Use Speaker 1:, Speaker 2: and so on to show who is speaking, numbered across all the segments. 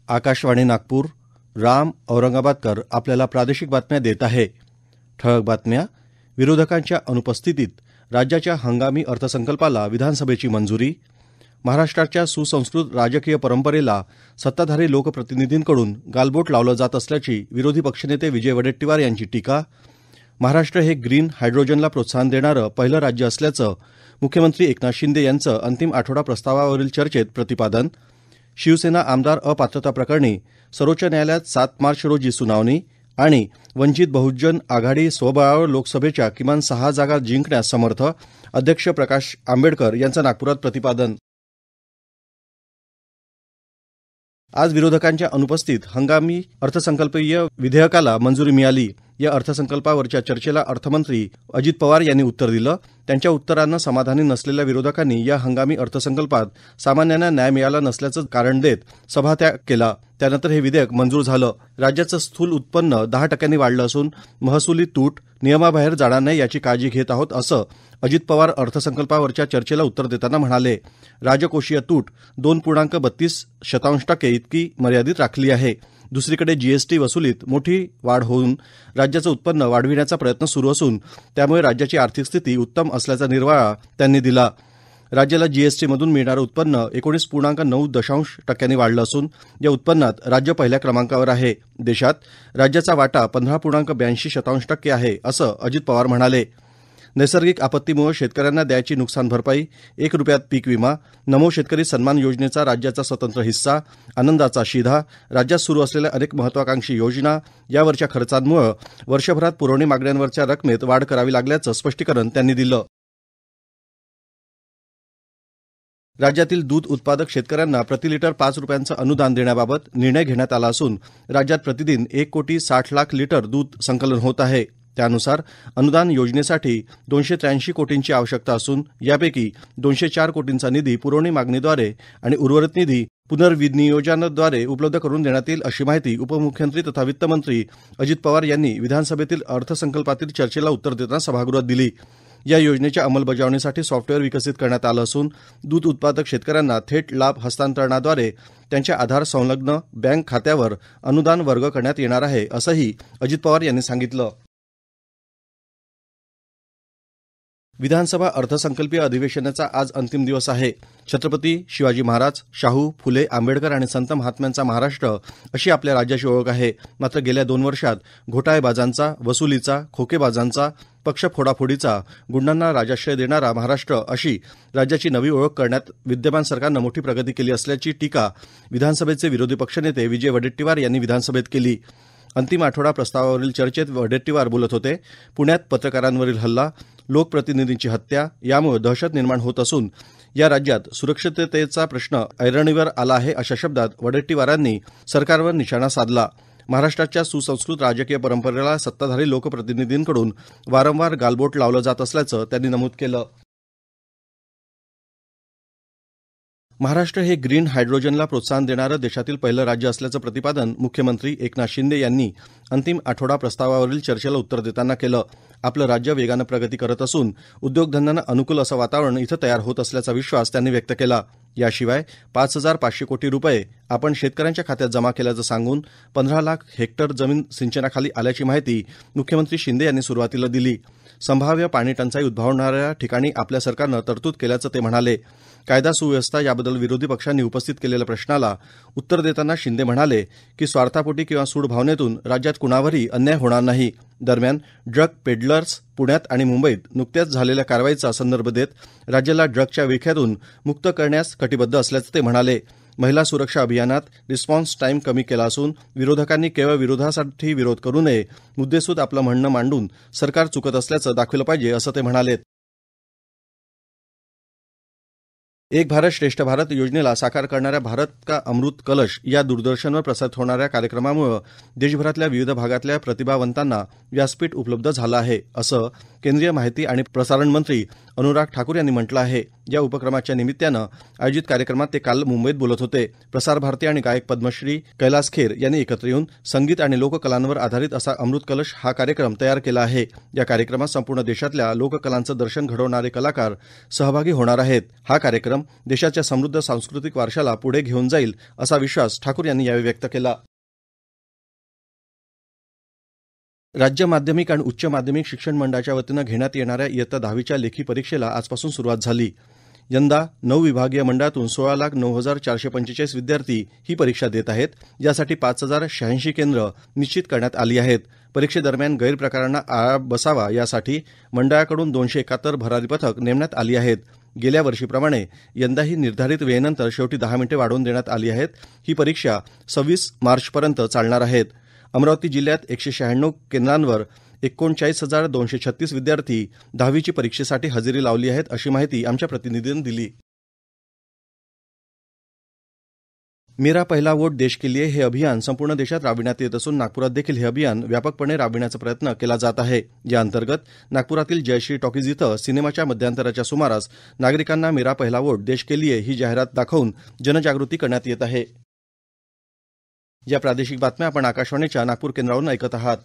Speaker 1: आकाशवाणी नागपूर. राम औरंगाबादकर आपल्याला प्रादेशिक बातम्या देत आहे. ठळक बातम्या. विरोधकांच्या अनुपस्थितीत राज्याच्या हंगामी अर्थसंकल्पाला विधानसभेची मंजुरी. महाराष्ट्राच्या सुसंस्कृत राजकीय परंपरेला सत्ताधारी लोकप्रतिनिधींकडून गालबोट लावलं जात असल्याची विरोधी पक्षनेते विजय वडेट्टीवार यांची टीका. महाराष्ट्र हे ग्रीन हायड्रोजनला प्रोत्साहन देणारं पहिलं राज्य असल्याचं मुख्यमंत्री एकनाथ शिंदे यांचं अंतिम आठवडा प्रस्तावावरील चर्चेत प्रतिपादन. शिवसेना आमदार अपात्रता प्रकरणी सर्वोच्च न्यायालयात 7 मार्च रोजी सुनावणी. आणि वंचित बहुजन आघाडी स्वबळावर लोकसभेच्या किमान 6 जागा जिंकण्यास समर्थ, अध्यक्ष प्रकाश आंबेडकर यांचं नागपुरात प्रतिपादन. आज विरोधकांच्या अनुपस्थित हंगामी अर्थसंकल्पीय विधेयकाला मंजुरी मिळाली. या अर्थसंकल्पावरच्या चर्चेला अर्थमंत्री अजित पवार यांनी उत्तर दिलं. त्यांच्या उत्तरानं समाधानी नसलेल्या विरोधकांनी या हंगामी अर्थसंकल्पात सामान्यांना न्याय मिळाला नसल्याचं कारण देत सभात्याग केला. त्यानंतर हे विधेयक मंजूर झालं. राज्याचं स्थूल उत्पन्न 10% वाढलं असून महसुली तूट नियमाबाहेर जाणार नाही याची काळजी घेत आहोत, असं अजित पवार अर्थसंकल्पावरच्या चर्चेला उत्तर देताना म्हणाले. राजकोषीय तूट 2.32% इतकी मर्यादित राखली आहे. दुसरीकडे जीएसटी वसुलीत मोठी वाढ होऊन राज्याचं उत्पन्न वाढविण्याचा प्रयत्न सुरू असून त्यामुळे राज्याची आर्थिक स्थिती उत्तम असल्याचा निर्वाळा त्यांनी दिला. राज्याला जीएसटीमधून मिळणारं उत्पन्न 19.9% वाढलं असून या उत्पन्नात राज्य पहिल्या क्रमांकावर आहे. देशात राज्याचा वाटा 15.82% आहे, असं अजित पवार म्हणाले. नैसर्गिक आपत्तीमुळे शेतकऱ्यांना द्यायची नुकसान भरपाई, 1 रुपयात पीक विमा, नमो शेतकरी सन्मान योजनेचा राज्याचा स्वतंत्र हिस्सा, आनंदाचा शिधा, राज्यात सुरू असलेल्या अनेक महत्वाकांक्षी योजना यावरच्या खर्चांमुळे वर्षभरात पुरवणी मागण्यांवरच्या रकमेत वाढ करावी लागल्याचं स्पष्टीकरण त्यांनी दिलं. राज्यातील दूध उत्पादक शेतकऱ्यांना प्रति लिटर 5 रुपयांचं अनुदान देण्याबाबत निर्णय घेण्यात आला असून राज्यात प्रतिदिन 1,60,00,000 लिटर दूध संकलन होत आहे. त्यानुसार अनुदान योजनेसाठी 283 कोटींची आवश्यकता असून यापैकी 204 कोटींचा निधी पुरवणी मागणीद्वारे आणि उर्वरित निधी पुनर्विनियोजनाद्वारे उपलब्ध करून देण्यात येईल, अशी माहिती उपमुख्यमंत्री तथा वित्तमंत्री अजित पवार यांनी विधानसभेतील अर्थसंकल्पातील चर्चेला उत्तर देताना सभागृहात दिली. या योजनेच्या अंमलबजावणीसाठी सॉफ्टवेअर विकसित करण्यात आलं असून दूध उत्पादक शेतकऱ्यांना थेट लाभ हस्तांतरणाद्वारे त्यांच्या आधार संलग्न बँक खात्यावर अनुदान वर्ग करण्यात येणार आहे, असंही अजित पवार यांनी सांगितलं. विधानसभा अर्थसंकल्पीय अधिवेशनाचा आज अंतिम दिवस आहे. छत्रपती शिवाजी महाराज, शाहू, फुले, आंबेडकर आणि संत महात्म्यांचा महाराष्ट्र अशी आपल्या राज्याची ओळख आहे. मात्र गेल्या 2 वर्षात घोटाळेबाजांचा, वसुलीचा, खोकेबाजांचा, पक्ष फोडाफोडीचा, गुंडांना राजाश्रय देणारा महाराष्ट्र अशी राज्याची नवी ओळख करण्यात विद्यमान सरकारनं मोठी प्रगती केली असल्याची टीका विधानसभेचे विरोधी पक्षनेते विजय वडेट्टीवार यांनी विधानसभेत केली. अंतिम आठवडा प्रस्तावावरील चर्चेत वडेट्टीवार बोलत होते. पुण्यात पत्रकारांवरील हल्ला, लोकप्रतिनिधींची हत्या यामुळे दहशत निर्माण होत असून या राज्यात सुरक्षिततेचा प्रश्न ऐरणीवर आला आहे, अशा शब्दात वडेट्टीवारांनी सरकारवर निशाणा साधला. महाराष्ट्राच्या सुसंस्कृत राजकीय परंपरेला सत्ताधारी लोकप्रतिनिधींकडून वारंवार गालबोट लावलं जात असल्याचं त्यांनी नमूद केलं. महाराष्ट्र हे ग्रीन हायड्रोजनला प्रोत्साहन देणारं देशातील पहिलं राज्य असल्याचं प्रतिपादन मुख्यमंत्री एकनाथ शिंदे यांनी अंतिम आठवडा प्रस्तावावरील चर्चेला उत्तर देताना केलं. आपलं राज्य वेगानं प्रगती करत असून उद्योगधंद्यांना अनुकूल असं वातावरण इथं तयार होत असल्याचा विश्वास त्यांनी व्यक्त केला. याशिवाय 5,500 कोटी रुपये आपण शेतकऱ्यांच्या खात्यात जमा केल्याचं सांगून 15 लाख हेक्टर जमीन सिंचनाखाली आल्याची माहिती मुख्यमंत्री शिंदे यांनी सुरुवातीला दिली. संभाव्य पाणी टंचाई उद्भवणाऱ्या ठिकाणी आपल्या सरकारनं तरतूद केल्याचं ते म्हणाले. कायदा सुव्यवस्था याबद्दल विरोधी पक्षांनी उपस्थित केलेल्या प्रश्नाला उत्तर देताना शिंदे म्हणाले की स्वार्थापोटी किंवा सूड भावनेतून राज्यात कुणावरही अन्याय होणार नाही. दरम्यान ड्रग पेडलर्स पुण्यात आणि मुंबईत नुकत्याच झालेल्या कारवाईचा संदर्भ देत राज्याला ड्रगच्या विळख्यातून मुक्त करण्यास कटिबद्ध असल्याचं ते म्हणाले. महिला सुरक्षा अभियानात रिस्पॉन्स टाईम कमी केला असून विरोधकांनी केवळ विरोधासाठी विरोध करू नये, मुद्देसूद आपलं म्हणणं मांडून सरकार चुकत असल्याचं दाखवलं पाहिजे, असं ते म्हणाले. एक भारत श्रेष्ठ भारत योजनेला साकार करणाऱ्या भारत का अमृत कलश या दूरदर्शनवर प्रसारित होणाऱ्या कार्यक्रमामुळे देशभरातल्या विविध भागातल्या प्रतिभावंतांना व्यासपीठ उपलब्ध झालं आहे, असं केंद्रीय माहिती आणि प्रसारण मंत्री अनुराग ठाकूर यांनी म्हटलं आहे. या उपक्रमाच्या निमित्तानं आयोजित कार्यक्रमात ते काल मुंबईत बोलत होते. प्रसार भारती आणि गायक पद्मश्री कैलास खेर यांनी एकत्र येऊन संगीत आणि लोककलांवर आधारित असा अमृत कलश हा कार्यक्रम तयार केला आहे. या कार्यक्रमात संपूर्ण देशातल्या लोककलांचं दर्शन घडवणारे कलाकार सहभागी होणार आहेत. हा कार्यक्रम कार्यक्रम देशाच्या समृद्ध सांस्कृतिक वारशाला पुढे घेऊन जाईल असा विश्वास ठाकूर यांनी यावेळी व्यक्त केला. राज्य माध्यमिक आणि उच्च माध्यमिक शिक्षण मंडळाच्या वतीनं घेण्यात येणाऱ्या इयत्ता 10वीच्या लेखी परीक्षेला आजपासून सुरुवात झाली. यंदा 9 विभागीय मंडळातून 16,09,445 विद्यार्थी ही परीक्षा देत आहेत. यासाठी 5,086 केंद्र निश्चित करण्यात आली आहेत. परीक्षेदरम्यान गैरप्रकारांना आळा बसावा यासाठी मंडळाकडून 271 भरारी पथक नेमण्यात आली आहेत. गेल्या वर्षीप्रमाणे यंदाही निर्धारित वेळेनंतर शेवटी 10 मिनिटे वाढवून देण्यात आली आहेत. ही परीक्षा 26 मार्चपर्यंत चालणार आहेत. अमरावती जिल्ह्यात 196 केंद्रांवर 39,236 विद्यार्थी 10वीची परीक्षेसाठी हजेरी लावली आहेत, अशी माहिती आमच्या प्रतिनिधीनं दिली. मेरा पहला वोट देश के लिए हे अभियान संपूर्ण देशात राबविण्यात येत असून नागपुरात देखील हे अभियान व्यापकपणे राबविण्याचा प्रयत्न केला जात आहे. या अंतर्गत नागपुरातील जयश्री टॉकीज इथं सिनेमाच्या मध्यंतराच्या सुमारास नागरिकांना मेरा पहला वोट देश के लिए ही जाहिरात दाखवून जनजागृती करण्यात येत आहे. या प्रादेशिक बातम्या आपण आकाशवाणीच्या नागपूर केंद्रावरून ऐकत आहात.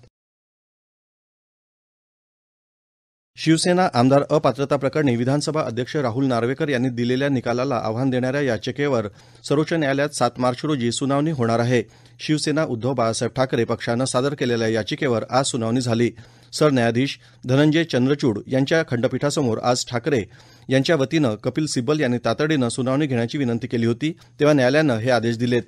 Speaker 1: शिवसेना आमदार अपात्रता प्रकरणी विधानसभा अध्यक्ष राहुल नार्वेकर यांनी दिलेल्या निकालाला आव्हान देणाऱ्या याचिकेवर सर्वोच्च न्यायालयात 7 मार्च रोजी सुनावणी होणार आहे. शिवसेना उद्धव बाळासाहेब ठाकरे पक्षानं सादर केलेल्या याचिकेवर आज सुनावणी झाली. सरन्यायाधीश धनंजय चंद्रचूड यांच्या खंडपीठासमोर आज ठाकरे यांच्या वतीनं कपिल सिब्बल यांनी तातडीनं सुनावणी घेण्याची विनंती केली होती, तेव्हा न्यायालयानं हे आदेश दिलेत.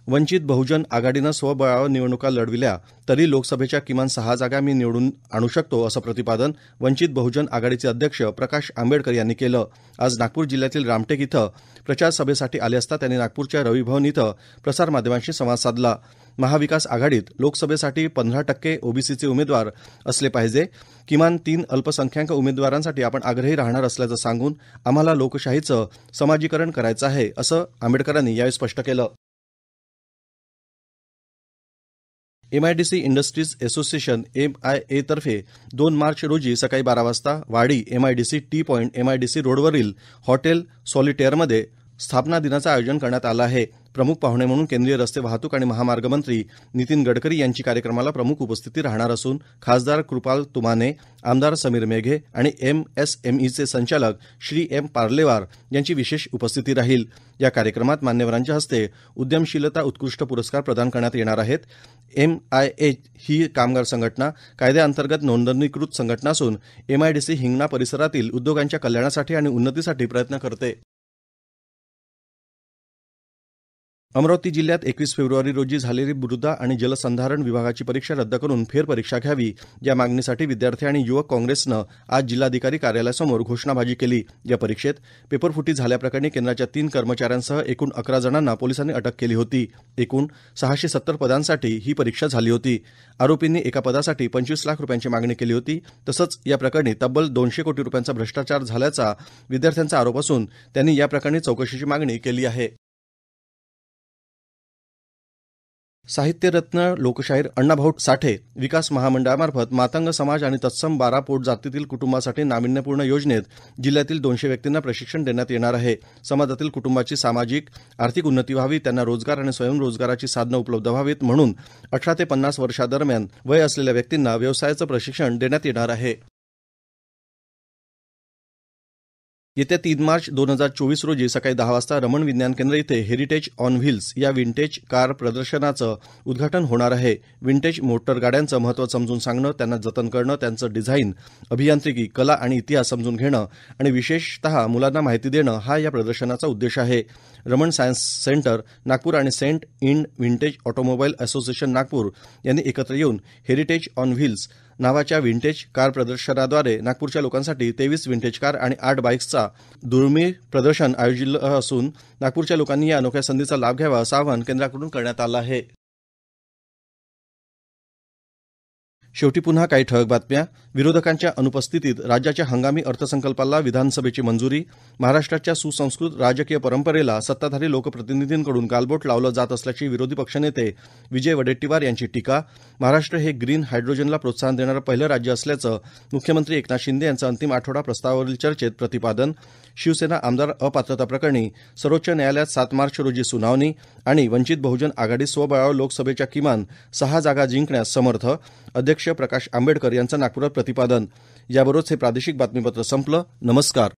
Speaker 1: वंचित बहुजन आघाडीनं स्वबळावर निवडणुका लढविल्या तरी लोकसभेच्या किमान 6 जागा मी निवडून आणू शकतो, असं प्रतिपादन वंचित बहुजन आघाडीचे अध्यक्ष प्रकाश आंबेडकर यांनी केलं. आज नागपूर जिल्ह्यातील रामटेक इथं प्रचार सभेसाठी आले असता त्यांनी नागपूरच्या रवी भवन इथं प्रसारमाध्यमांशी संवाद साधला. महाविकास आघाडीत लोकसभेसाठी 15% ओबीसीचे उमेदवार असले पाहिजे. किमान 3 अल्पसंख्याक उमेदवारांसाठी आपण आग्रही राहणार असल्याचं सांगून आम्हाला लोकशाहीचं समाजीकरण करायचं आहे, असं आंबेडकरांनी यावेळी स्पष्ट केलं. MIDC इंडस्ट्रीज असोसिएशन MIA तर्फे 2 मार्च रोजी सकाळी 12 वाजता वाडी MIDC टी पॉइंट MIDC रोडवरील हॉटेल सॉलिटेअरमध्ये स्थापना दिनाचं आयोजन करण्यात आलं आहे. प्रमुख पाहुणे म्हणून केंद्रीय रस्ते वाहतूक आणि महामार्ग मंत्री नितीन गडकरी यांची कार्यक्रमाला प्रमुख उपस्थिती राहणार असून खासदार कृपाल तुमाने, आमदार समीर मेघे आणि MSMEचे संचालक श्री M पार्लेवार यांची विशेष उपस्थिती राहील. या कार्यक्रमात मान्यवरांच्या हस्ते उद्यमशीलता उत्कृष्ट पुरस्कार प्रदान करण्यात येणार आहेत. MIA ही कामगार संघटना कायद्याअंतर्गत नोंदणीकृत संघटना असून MIDC हिंगणा परिसरातील उद्योगांच्या कल्याणासाठी आणि उन्नतीसाठी प्रयत्न करते. अमरावती जिल्ह्यात 21 फेब्रुवारी रोजी झालेली मृदा आणि जलसंधारण विभागाची परीक्षा रद्द करून फेरपरीक्षा घ्यावी या मागणीसाठी विद्यार्थी आणि युवक काँग्रेसनं आज जिल्हाधिकारी कार्यालयासमोर घोषणाबाजी केली. या परीक्षेत पेपरफुटी झाल्याप्रकरणी केंद्राच्या 3 कर्मचाऱ्यांसह एकूण 11 जणांना पोलिसांनी अटक केली होती. एकूण 670 पदांसाठी ही परीक्षा झाली होती. आरोपींनी एका पदासाठी 25 लाख रुपयांची मागणी केली होती. तसंच या प्रकरणी तब्बल 200 कोटी रुपयांचा भ्रष्टाचार झाल्याचा विद्यार्थ्यांचा आरोप असून त्यांनी या प्रकरणी चौकशीची मागणी केली आहे. साहित्यरत्न लोकशाहीर अण्णाभाऊ साठे विकास महामंडळामार्फत मातंग समाज आणि तत्सम 12 पोट जातीतील कुटुंबासाठी नाविन्यपूर्ण योजनेत जिल्ह्यातील 200 व्यक्तींना प्रशिक्षण देण्यात येणार आहे. समाजातील कुटुंबाची सामाजिक आर्थिक उन्नती व्हावी, त्यांना रोजगार आणि स्वयंरोजगाराची साधनं उपलब्ध व्हावीत म्हणून 18 ते 50 वर्षादरम्यान वय असलेल्या व्यक्तींना व्यवसायाचं प्रशिक्षण देण्यात येणार आहे. येत्या 3 मार्च 2024 रोजी सकाळी 10 वाजता रमण विज्ञान केंद्र इथे हेरिटेज ऑन व्हील्स या विंटेज कार प्रदर्शनाचं उद्घाटन होणार आहे. विंटेज मोटर गाड्यांचं महत्त्व समजून सांगणं, त्यांना जतन करणं, त्यांचं डिझाईन, अभियांत्रिकी, कला आणि इतिहास समजून घेणं आणि विशेषतः मुलांना माहिती देणं हा या प्रदर्शनाचा उद्देश आहे. रमण सायन्स सेंटर नागपूर आणि सेंट इंड विंटेज ऑटोमोबाईल असोसिएशन नागपूर यांनी एकत्र येऊन हेरिटेज ऑन व्हील्स नावाच्या विंटेज कार प्रदर्शनाद्वारे नागपूरच्या लोकांसाठी 23 विंटेज कार आणि 8 बाईक्सचा दुर्मिळ प्रदर्शन आयोजिलं असून नागपूरच्या लोकांनी या अनोख्या संधीचा लाभ घ्यावा असं आवाहन केंद्राकडून करण्यात आलं आहे. शेवटी पुन्हा काही ठळक बातम्या. विरोधकांच्या अनुपस्थितीत राज्याच्या हंगामी अर्थसंकल्पाला विधानसभेची मंजुरी. महाराष्ट्राच्या सुसंस्कृत राजकीय परंपरेला सत्ताधारी लोकप्रतिनिधींकडून गालबोट लावलं जात असल्याची विरोधी पक्षनेते विजय वडेट्टीवार यांची टीका. महाराष्ट्र हे ग्रीन हायड्रोजनला प्रोत्साहन देणारं पहिलं राज्य असल्याचं मुख्यमंत्री एकनाथ शिंदे यांचं अंतिम आठवडा प्रस्तावावरील चर्चेत प्रतिपादन. शिवसेना आमदार अपात्रता प्रकरणी सर्वोच्च न्यायालयात 7 मार्च रोजी सुनावणी आणि वंचित बहुजन आघाडी स्वबळावर लोकसभेच्या किमान 6 जागा जिंकण्यास समर्थ. अध्यक्ष प्रकाश आंबेडकर यांचं नागपुरात प्रतिपादन. याबरोबरच हे प्रादेशिक बातमीपत्र संपलं. नमस्कार.